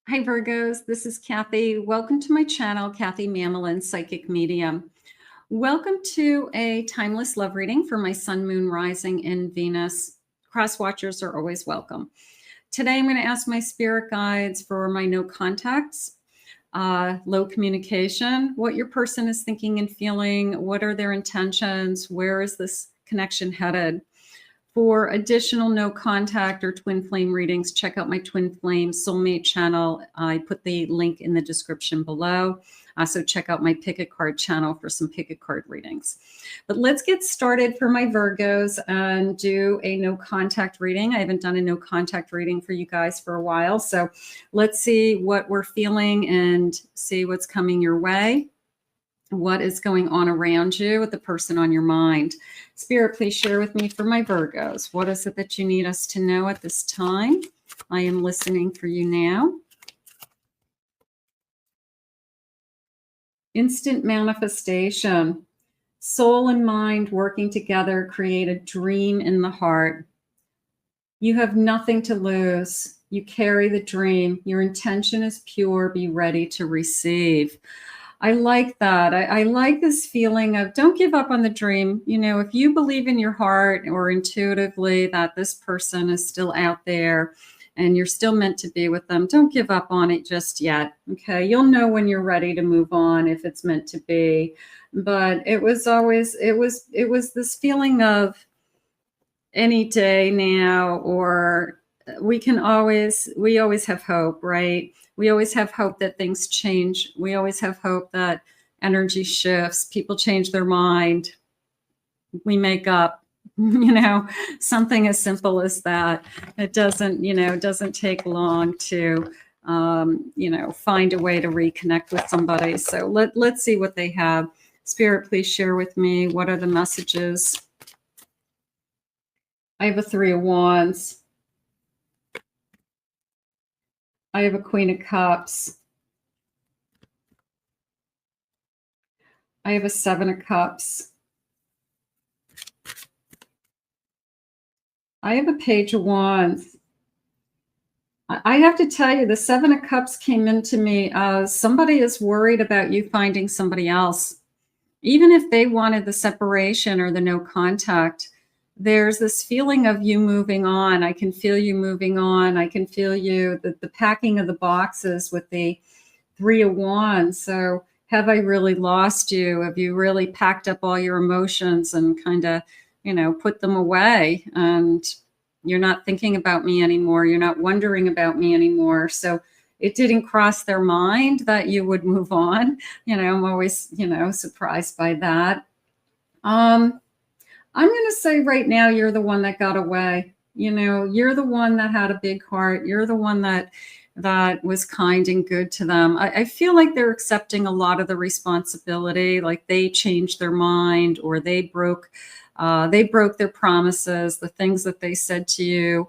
Hi Virgos, this is Kathy. Welcome to my channel, Kathy Mamolen, Psychic Medium. Welcome to a timeless love reading for my Sun, Moon, Rising, and Venus. Cross watchers are always welcome. Today I'm going to ask my spirit guides for my no contacts, low communication, what your person is thinking and feeling, what are their intentions, where is this connection headed. For additional no contact or twin flame readings, check out my twin flame soulmate channel. I put the link in the description below. Also check out my pick a card channel for some pick a card readings. But let's get started for my Virgos and do a no contact reading. I haven't done a no contact reading for you guys for a while. So let's see what we're feeling and see what's coming your way. What is going on around you with the person on your mind? Spirit, please share with me for my Virgos. What is it that you need us to know at this time? I am listening for you now. Instant manifestation. Soul and mind working together create a dream in the heart. You have nothing to lose. You carry the dream. Your intention is pure. Be ready to receive. I like that. I like this feeling of don't give up on the dream. You know, if you believe in your heart or intuitively that this person is still out there and you're still meant to be with them, don't give up on it just yet. Okay. You'll know when you're ready to move on if it's meant to be. But it was this feeling of any day now, or we always have hope, right? We always have hope that things change. We always have hope that energy shifts, people change their mind, we make up, something as simple as that. It doesn't take long to, find a way to reconnect with somebody. So let's see what they have. Spirit, please share with me. What are the messages? I have a 3 of Wands. I have a Queen of Cups. I have a 7 of Cups. I have a Page of Wands. I have to tell you, the 7 of Cups came into me as somebody is worried about you finding somebody else. Even if they wanted the separation or the no contact, there's this feeling of you moving on. I can feel you moving on. I can feel you, the packing of the boxes with the 3 of Wands. So have I really lost you? Have you really packed up all your emotions and kind of, put them away? And you're not thinking about me anymore. You're not wondering about me anymore. So it didn't cross their mind that you would move on. I'm always, surprised by that. I'm going to say right now, you're the one that got away. You're the one that had a big heart. You're the one that was kind and good to them. I feel like they're accepting a lot of the responsibility, like they changed their mind or they broke their promises, the things that they said to you.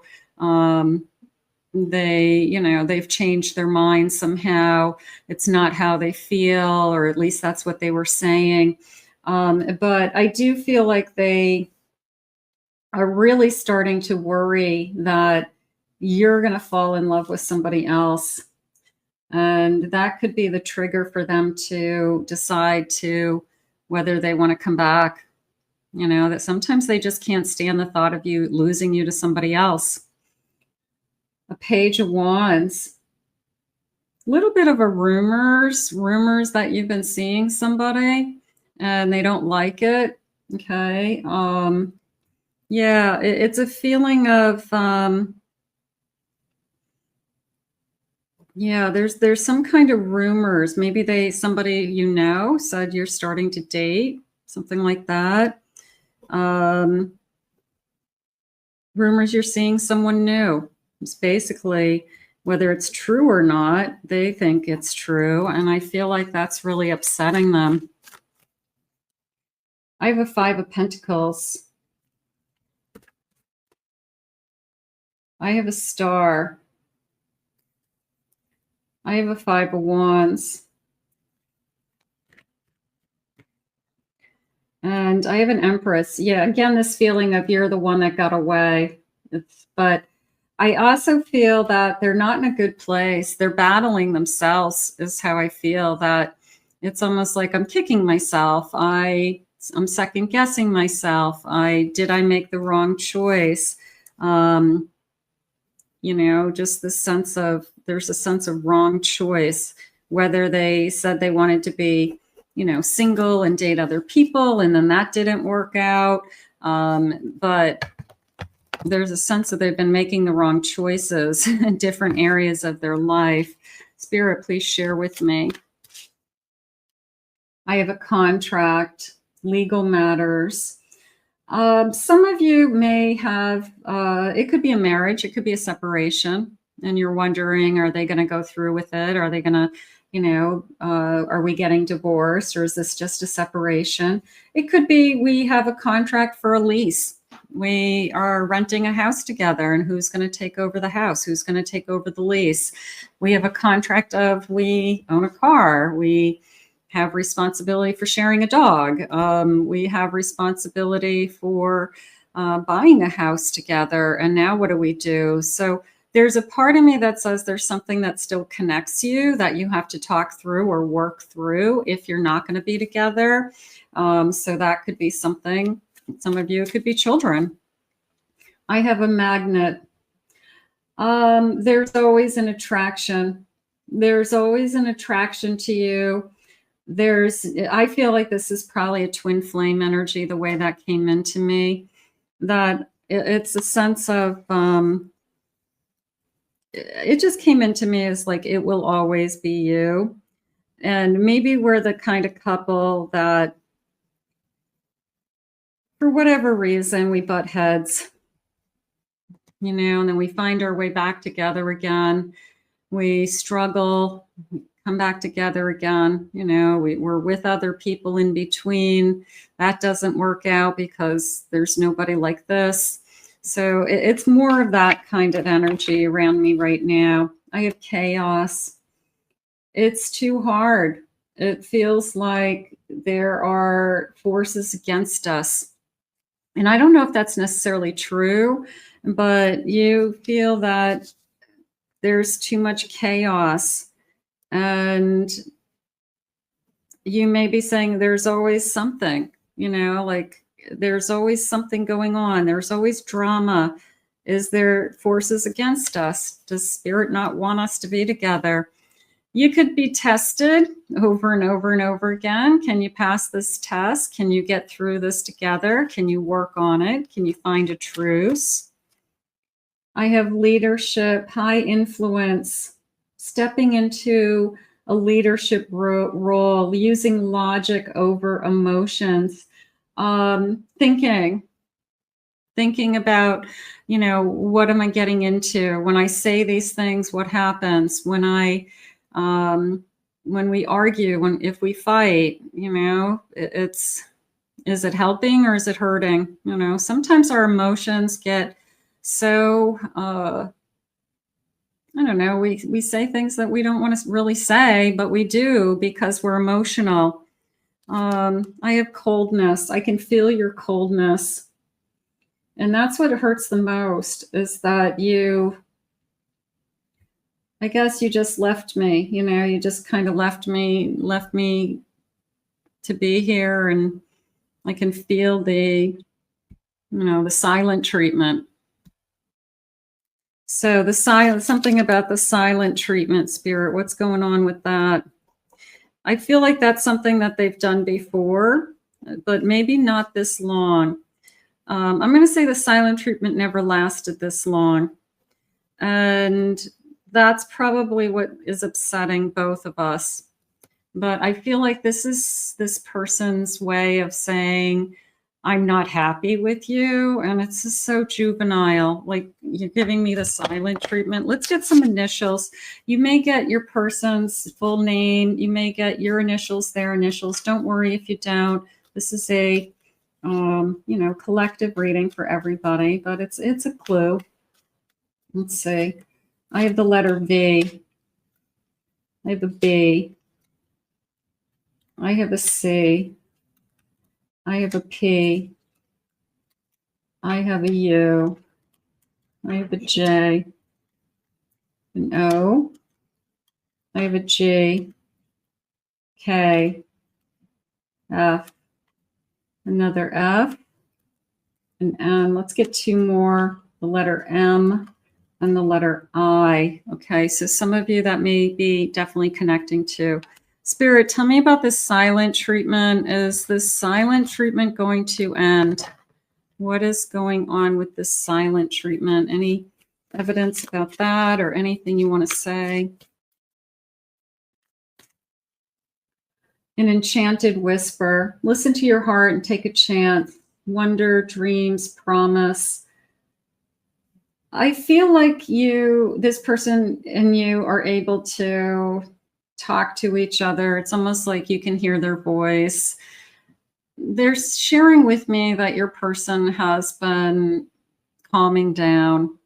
They've changed their mind somehow. It's not how they feel, or at least that's what they were saying. But I do feel like they are really starting to worry that you're going to fall in love with somebody else. And that could be the trigger for them to decide whether they want to come back. That sometimes they just can't stand the thought of you losing you to somebody else. A Page of Wands. A little bit of a rumors that you've been seeing somebody and they don't like it. Okay. Yeah, it's a feeling of, yeah, there's some kind of rumors. Maybe somebody said you're starting to date, something like that. Rumors you're seeing someone new. It's basically, whether it's true or not, they think it's true. And I feel like that's really upsetting them. I have a 5 of Pentacles. I have a Star. I have a 5 of Wands. And I have an Empress. Yeah, again, this feeling of you're the one that got away. But I also feel that they're not in a good place. They're battling themselves, is how I feel. That it's almost like I'm kicking myself. I'm second guessing myself. Did I make the wrong choice? Just the sense of, there's a sense of wrong choice, whether they said they wanted to be, single and date other people, and then that didn't work out. But there's a sense that they've been making the wrong choices in different areas of their life. Spirit, please share with me. I have a contract, legal matters. Some of you may have, it could be a marriage, it could be a separation, and you're wondering, are they going to go through with it? Are they going to, are we getting divorced, or is this just a separation? It could be we have a contract for a lease. We are renting a house together, and who's going to take over the house? Who's going to take over the lease? We have a contract of, we own a car. We have responsibility for sharing a dog. We have responsibility for buying a house together. And now what do we do? So there's a part of me that says there's something that still connects you that you have to talk through or work through if you're not going to be together. So that could be something. Some of you, it could be children. I have a magnet. There's always an attraction. There's always an attraction to you. I feel like this is probably a twin flame energy, the way that came into me, that it's a sense of, it just came into me as like, it will always be you. And maybe we're the kind of couple that, for whatever reason, we butt heads, and then we find our way back together again. We struggle, come back together again. We're with other people in between. That doesn't work out because there's nobody like this. So it's more of that kind of energy around me right now. I have chaos. It's too hard. It feels like there are forces against us. And I don't know if that's necessarily true, but you feel that there's too much chaos. And you may be saying there's always something, like there's always something going on. There's always drama. Is there forces against us? Does spirit not want us to be together? You could be tested over and over and over again. Can you pass this test? Can you get through this together? Can you work on it? Can you find a truce? I have leadership, high influence, stepping into a leadership role, using logic over emotions, thinking about, what am I getting into? When I say these things, what happens? When we argue, if we fight, is it helping or is it hurting? Sometimes our emotions get so, I don't know, we say things that we don't want to really say, but we do because we're emotional. I have coldness. I can feel your coldness. And that's what hurts the most, is that I guess you just left me, you just kind of left me to be here. And I can feel the silent treatment. So something about the silent treatment, spirit, what's going on with that? I feel like that's something that they've done before, but maybe not this long. I'm going to say the silent treatment never lasted this long. And that's probably what is upsetting both of us. But I feel like this is this person's way of saying, I'm not happy with you. And it's just so juvenile. Like, you're giving me the silent treatment. Let's get some initials. You may get your person's full name. You may get your initials, their initials. Don't worry if you don't. This is a collective reading for everybody, but it's a clue. Let's see. I have the letter V. I have a B. I have a C. I have a P. I have a U. I have a J, an O. I have a G, K, F, another F, an N. Let's get two more, the letter M and the letter I. Okay, so some of you that may be definitely connecting to. Spirit, tell me about this silent treatment. Is this silent treatment going to end? What is going on with this silent treatment? Any evidence about that or anything you want to say? An enchanted whisper. Listen to your heart and take a chant. Wonder, dreams, promise. I feel like this person and you are able to talk to each other. It's almost like you can hear their voice. They're sharing with me that your person has been calming down.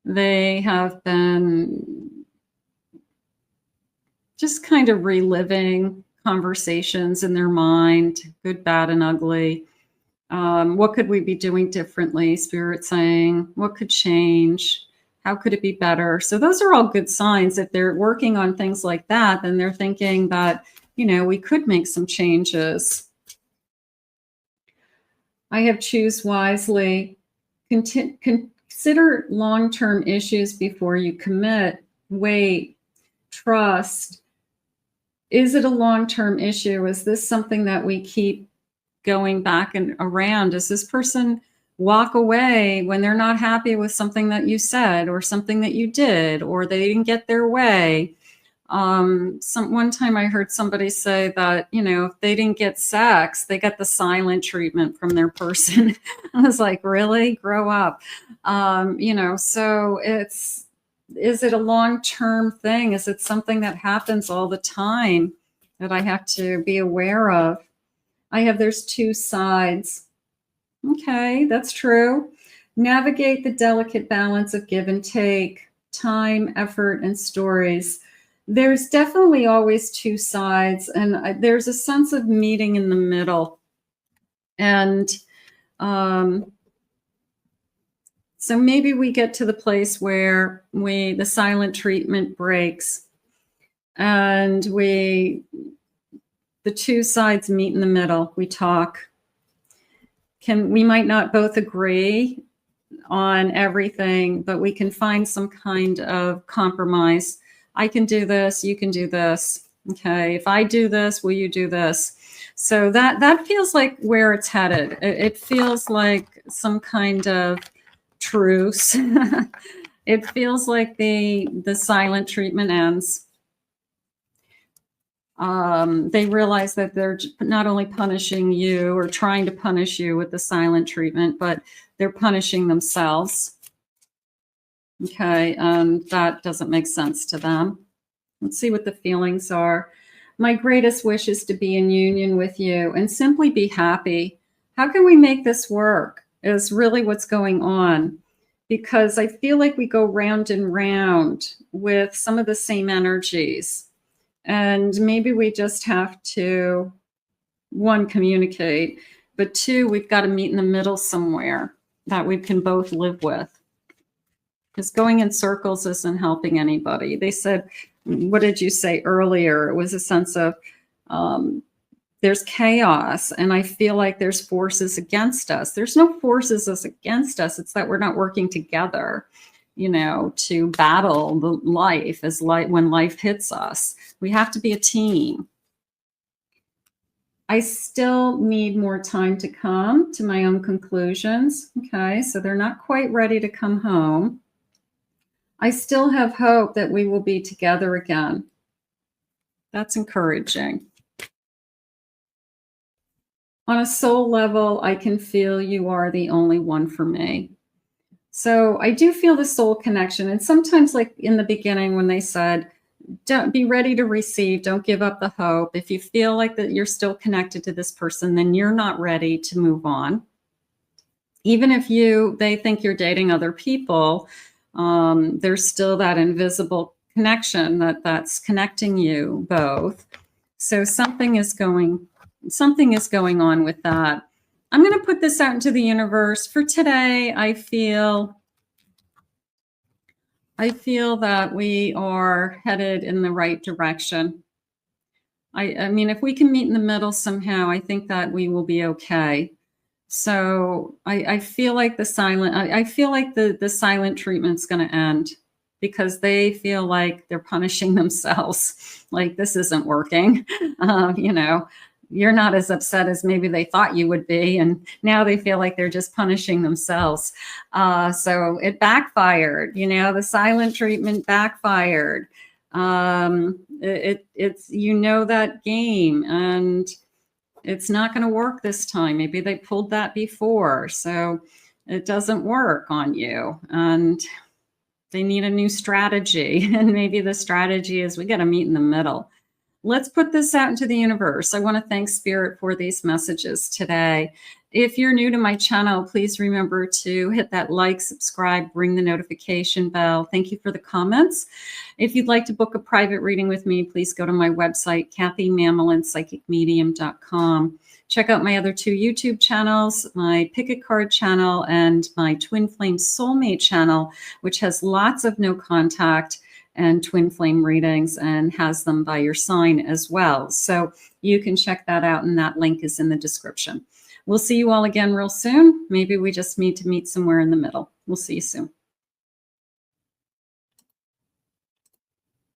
They have been just kind of reliving conversations in their mind, good, bad, and ugly. What could we be doing differently? Spirit saying, what could change? How could it be better? So those are all good signs. If they're working on things like that, then they're thinking that, we could make some changes. I have choose wisely. Consider long-term issues before you commit. Wait, trust. Is it a long-term issue? Is this something that we keep going back and around? Does this person walk away when they're not happy with something that you said or something that you did, or they didn't get their way? One time I heard somebody say that, if they didn't get sex, they got the silent treatment from their person. I was like, really? Grow up. So is it a long-term thing? Is it something that happens all the time that I have to be aware of? There's two sides. Okay, that's true. Navigate the delicate balance of give and take, time, effort, and stories. There's definitely always two sides, and there's a sense of meeting in the middle. And so maybe we get to the place where the silent treatment breaks and the two sides meet in the middle. We talk. We might not both agree on everything, but we can find some kind of compromise. I can do this, you can do this. Okay, if I do this, will you do this? So that feels like where it's headed. It feels like some kind of truce. It feels like the silent treatment ends. They realize that they're not only punishing you or trying to punish you with the silent treatment, but they're punishing themselves. Okay, that doesn't make sense to them. Let's see what the feelings are. My greatest wish is to be in union with you and simply be happy. How can we make this work is really what's going on, because I feel like we go round and round with some of the same energies. And maybe we just have to, one, communicate, but two, we've got to meet in the middle somewhere that we can both live with. Because going in circles isn't helping anybody. They said, what did you say earlier? It was a sense of there's chaos, and I feel like there's forces against us. There's no forces against us. It's that we're not working together, to battle the life when life hits us. We have to be a team. I still need more time to come to my own conclusions. Okay, so they're not quite ready to come home. I still have hope that we will be together again. That's encouraging. On a soul level, I can feel you are the only one for me. So I do feel the soul connection. And sometimes, like in the beginning when they said, don't be ready to receive, don't give up the hope. If you feel like that you're still connected to this person, then you're not ready to move on. Even if they think you're dating other people, there's still that invisible connection that's connecting you both. So something is going on with that. I'm going to put this out into the universe. For today, I feel I feel that we are headed in the right direction. I mean, if we can meet in the middle somehow, I think that we will be okay. So I feel like the silent, I feel like the silent treatment's going to end because they feel like they're punishing themselves. Like this isn't working. You know, you're not as upset as maybe they thought you would be. And now they feel like they're just punishing themselves. So it backfired, you know, the silent treatment backfired. It's, you know, that game, and it's not going to work this time. Maybe they pulled that before, so it doesn't work on you, and they need a new strategy. And maybe the strategy is we got to meet in the middle. Let's put this out into the universe. I want to thank Spirit for these messages today. If you're new to my channel, please remember to hit that like, subscribe, ring the notification bell. Thank you for the comments. If you'd like to book a private reading with me, please go to my website, kathymamolentpsychicmedium.com. Check out my other 2 YouTube channels, my Pick a Card channel and my Twin Flame Soulmate channel, which has lots of no contact and twin flame readings and has them by your sign as well. So you can check that out, and that link is in the description. We'll see you all again real soon. Maybe we just need to meet somewhere in the middle. We'll see you soon.